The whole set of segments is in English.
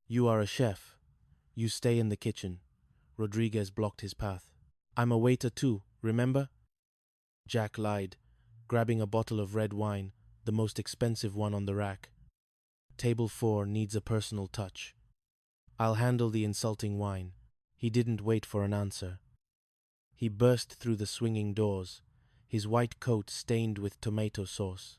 You are a chef. You stay in the kitchen. Rodriguez blocked his path. I'm a waiter too, remember? Jack lied, grabbing a bottle of red wine, the most expensive one on the rack. Table 4 needs a personal touch. I'll handle the insulting wine. He didn't wait for an answer. He burst through the swinging doors, his white coat stained with tomato sauce,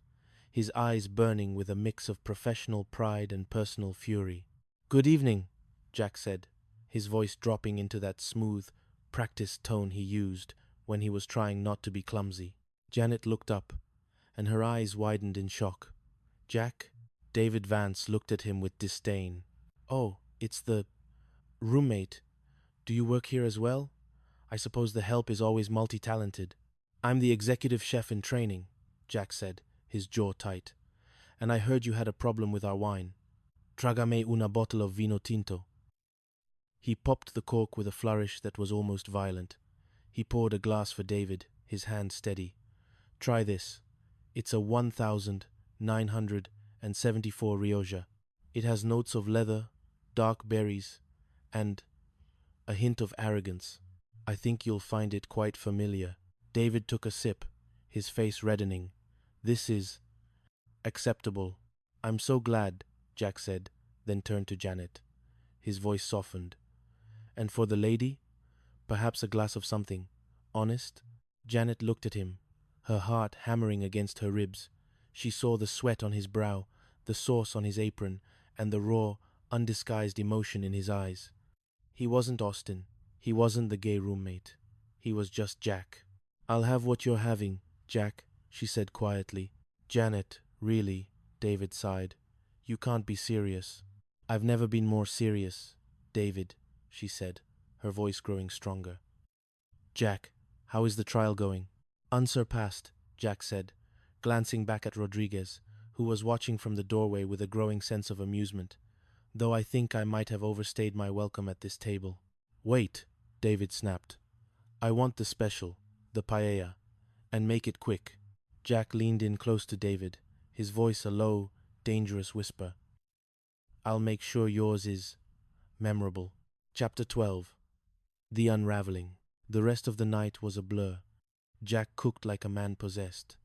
his eyes burning with a mix of professional pride and personal fury. Good evening, Jack said, his voice dropping into that smooth, practiced tone he used when he was trying not to be clumsy. Janet looked up, and her eyes widened in shock. Jack? David Vance looked at him with disdain. Oh, it's the roommate. Do you work here as well? I suppose the help is always multi-talented. I'm the executive chef in training, Jack said, his jaw tight. And I heard you had a problem with our wine. Trágame una bottle of vino tinto. He popped the cork with a flourish that was almost violent. He poured a glass for David, his hand steady. Try this. It's a 1,974 Rioja. It has notes of leather, dark berries, and a hint of arrogance. I think you'll find it quite familiar. David took a sip, his face reddening. This is acceptable. I'm so glad, Jack said, then turned to Janet. His voice softened. And for the lady? Perhaps a glass of something. Honest? Janet looked at him, her heart hammering against her ribs. She saw the sweat on his brow, the sauce on his apron, and the raw, undisguised emotion in his eyes. He wasn't Austin. He wasn't the gay roommate. He was just Jack. I'll have what you're having, Jack, she said quietly. Janet, really, David sighed. You can't be serious. I've never been more serious, David, she said, her voice growing stronger. Jack, how is the trial going? Unsurpassed, Jack said, glancing back at Rodriguez, who was watching from the doorway with a growing sense of amusement, though I think I might have overstayed my welcome at this table. Wait, David snapped. I want the special, the paella, and make it quick. Jack leaned in close to David, his voice a low, dangerous whisper. I'll make sure yours is memorable. Chapter 12. The Unraveling. The rest of the night was a blur. Jack cooked like a man possessed.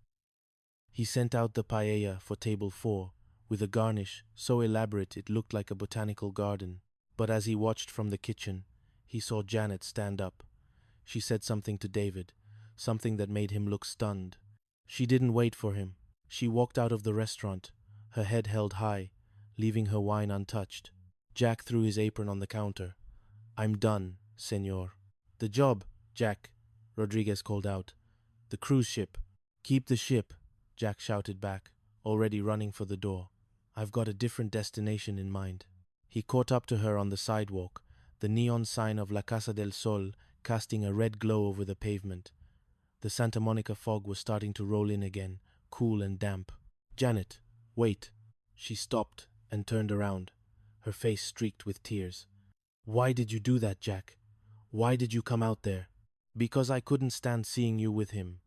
He sent out the paella for table 4, with a garnish so elaborate it looked like a botanical garden. But as he watched from the kitchen, he saw Janet stand up. She said something to David, something that made him look stunned. She didn't wait for him. She walked out of the restaurant, her head held high, leaving her wine untouched. Jack threw his apron on the counter. I'm done, senor. The job, Jack, Rodriguez called out. The cruise ship. Keep the ship, Jack shouted back, already running for the door. I've got a different destination in mind. He caught up to her on the sidewalk, the neon sign of La Casa del Sol casting a red glow over the pavement. The Santa Monica fog was starting to roll in again, cool and damp. Janet, wait. She stopped and turned around, her face streaked with tears. Why did you do that, Jack? Why did you come out there? Because I couldn't stand seeing you with him.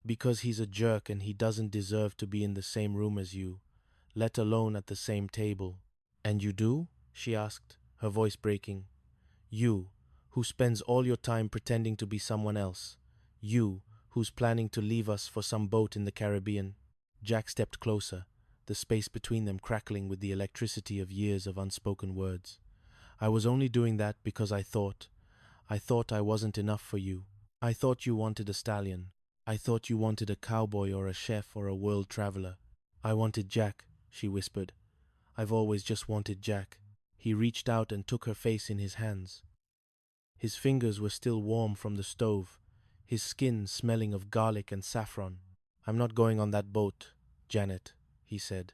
Because he's a jerk and he doesn't deserve to be in the same room as you, let alone at the same table. And you do? She asked, her voice breaking. You, who spends all your time pretending to be someone else. You, who's planning to leave us for some boat in the Caribbean. Jack stepped closer, the space between them crackling with the electricity of years of unspoken words. I was only doing that because I thought I wasn't enough for you. I thought you wanted a stallion. I thought you wanted a cowboy or a chef or a world traveler. I wanted Jack, she whispered. I've always just wanted Jack. He reached out and took her face in his hands. His fingers were still warm from the stove, his skin smelling of garlic and saffron. I'm not going on that boat, Janet, he said.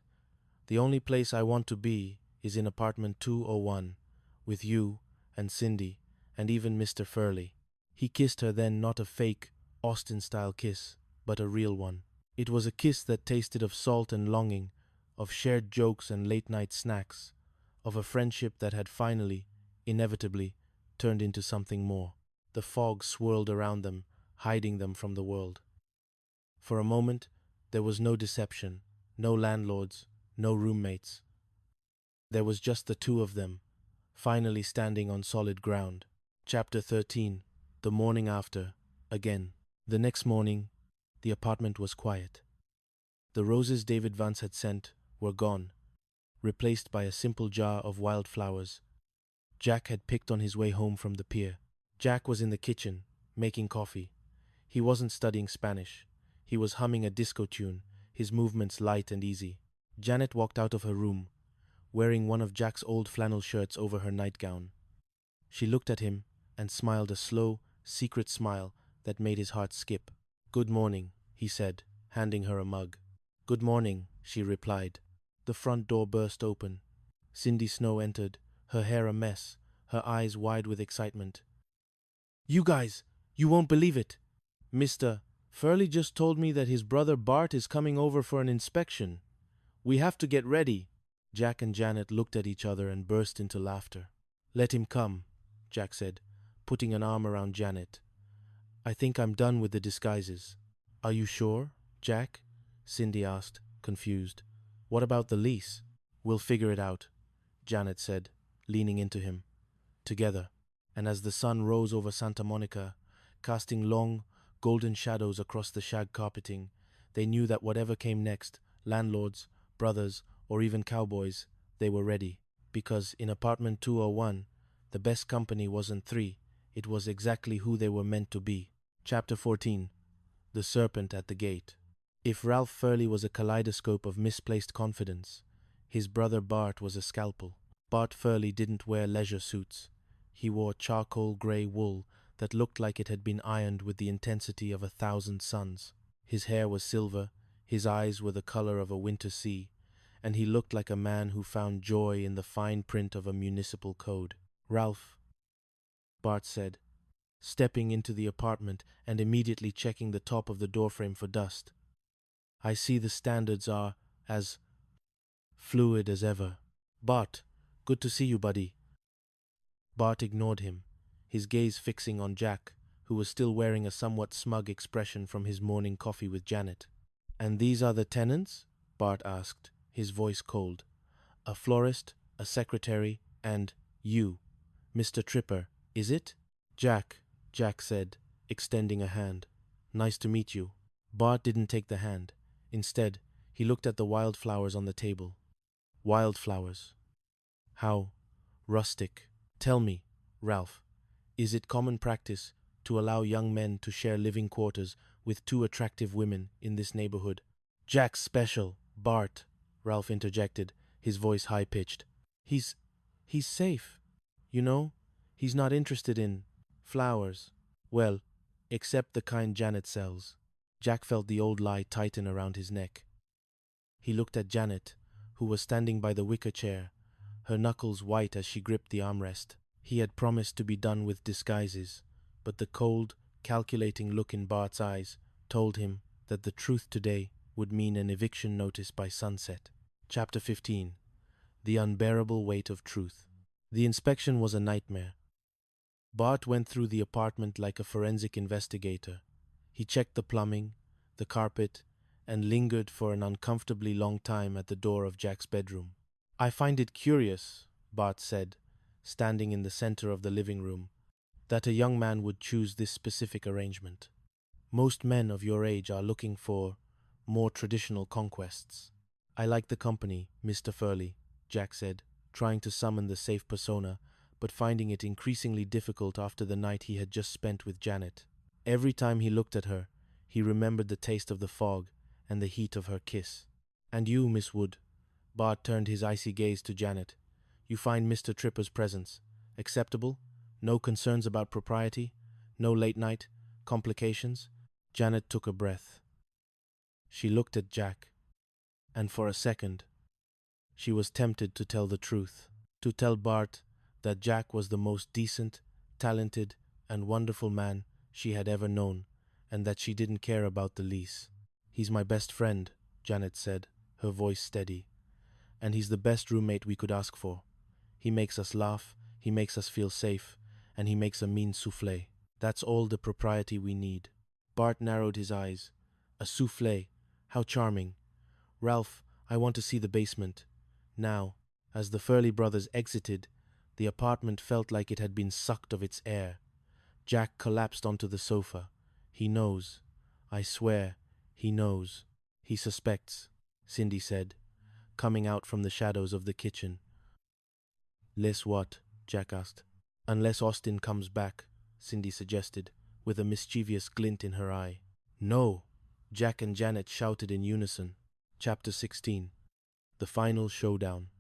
The only place I want to be is in apartment 201, with you and Cindy and even Mr. Furley. He kissed her then, not a fake, Austin-style kiss, but a real one. It was a kiss that tasted of salt and longing, of shared jokes and late-night snacks, of a friendship that had finally, inevitably, turned into something more. The fog swirled around them, hiding them from the world. For a moment, there was no deception, no landlords, no roommates. There was just the two of them, finally standing on solid ground. Chapter 13. The morning after, again. The next morning, the apartment was quiet. The roses David Vance had sent were gone, replaced by a simple jar of wildflowers Jack had picked on his way home from the pier. Jack was in the kitchen, making coffee. He wasn't studying Spanish. He was humming a disco tune, his movements light and easy. Janet walked out of her room, wearing one of Jack's old flannel shirts over her nightgown. She looked at him and smiled a slow, secret smile that made his heart skip. "Good morning," he said, handing her a mug. "Good morning," she replied. The front door burst open. Cindy Snow entered, her hair a mess, her eyes wide with excitement. "You guys, you won't believe it. Mr. Furley just told me that his brother Bart is coming over for an inspection. We have to get ready." Jack and Janet looked at each other and burst into laughter. "Let him come," Jack said, putting an arm around Janet. "I think I'm done with the disguises." "Are you sure, Jack?" Cindy asked, confused. "What about the lease?" "We'll figure it out," Janet said, leaning into him. Together, and as the sun rose over Santa Monica, casting long, golden shadows across the shag carpeting, they knew that whatever came next, landlords, brothers, or even cowboys, they were ready. Because in apartment 201, the best company wasn't three, it was exactly who they were meant to be. Chapter 14. The Serpent at the Gate. If Ralph Furley was a kaleidoscope of misplaced confidence, his brother Bart was a scalpel. Bart Furley didn't wear leisure suits. He wore charcoal gray wool that looked like it had been ironed with the intensity of 1,000 suns. His hair was silver, his eyes were the color of a winter sea, and he looked like a man who found joy in the fine print of a municipal code. "Ralph," Bart said, stepping into the apartment and immediately checking the top of the doorframe for dust. "I see the standards are as fluid as ever." "Bart, good to see you, buddy." Bart ignored him, his gaze fixing on Jack, who was still wearing a somewhat smug expression from his morning coffee with Janet. "And these are the tenants?" Bart asked, his voice cold. "A florist, a secretary, and you, Mr. Tripper, is it?" "Jack," Jack said, extending a hand. "Nice to meet you." Bart didn't take the hand. Instead, he looked at the wildflowers on the table. Wildflowers. How rustic. "Tell me, Ralph, is it common practice to allow young men to share living quarters with two attractive women in this neighborhood?" "Jack's special, Bart," Ralph interjected, his voice high-pitched. He's safe. You know, he's not interested in flowers. Well, except the kind Janet sells." Jack felt the old lie tighten around his neck. He looked at Janet, who was standing by the wicker chair, her knuckles white as she gripped the armrest. He had promised to be done with disguises, but the cold, calculating look in Bart's eyes told him that the truth today would mean an eviction notice by sunset. Chapter 15. The Unbearable Weight of Truth. The inspection was a nightmare. Bart went through the apartment like a forensic investigator. He checked the plumbing, the carpet, and lingered for an uncomfortably long time at the door of Jack's bedroom. "I find it curious," Bart said, standing in the center of the living room, "that a young man would choose this specific arrangement. Most men of your age are looking for more traditional conquests." "I like the company, Mr. Furley," Jack said, trying to summon the safe persona, but finding it increasingly difficult after the night he had just spent with Janet. Every time he looked at her, he remembered the taste of the fog and the heat of her kiss. "And you, Miss Wood," Bart turned his icy gaze to Janet. "You find Mr. Tripper's presence acceptable? No concerns about propriety? No late night complications?" Janet took a breath. She looked at Jack, and for a second, she was tempted to tell the truth, to tell Bart that Jack was the most decent, talented, and wonderful man she had ever known, and that she didn't care about the lease. "He's my best friend," Janet said, her voice steady, "and he's the best roommate we could ask for. He makes us laugh, he makes us feel safe, and he makes a mean soufflé. That's all the propriety we need." Bart narrowed his eyes. "A soufflé? How charming. Ralph, I want to see the basement. Now, As the Furley brothers exited, the apartment felt like it had been sucked of its air. Jack collapsed onto the sofa. He knows. I swear, he knows. He suspects, Cindy said, coming out from the shadows of the kitchen. "Less what?" Jack asked. "Unless Austin comes back," Cindy suggested, with a mischievous glint in her eye. "No!" Jack and Janet shouted in unison. Chapter 16. The Final Showdown.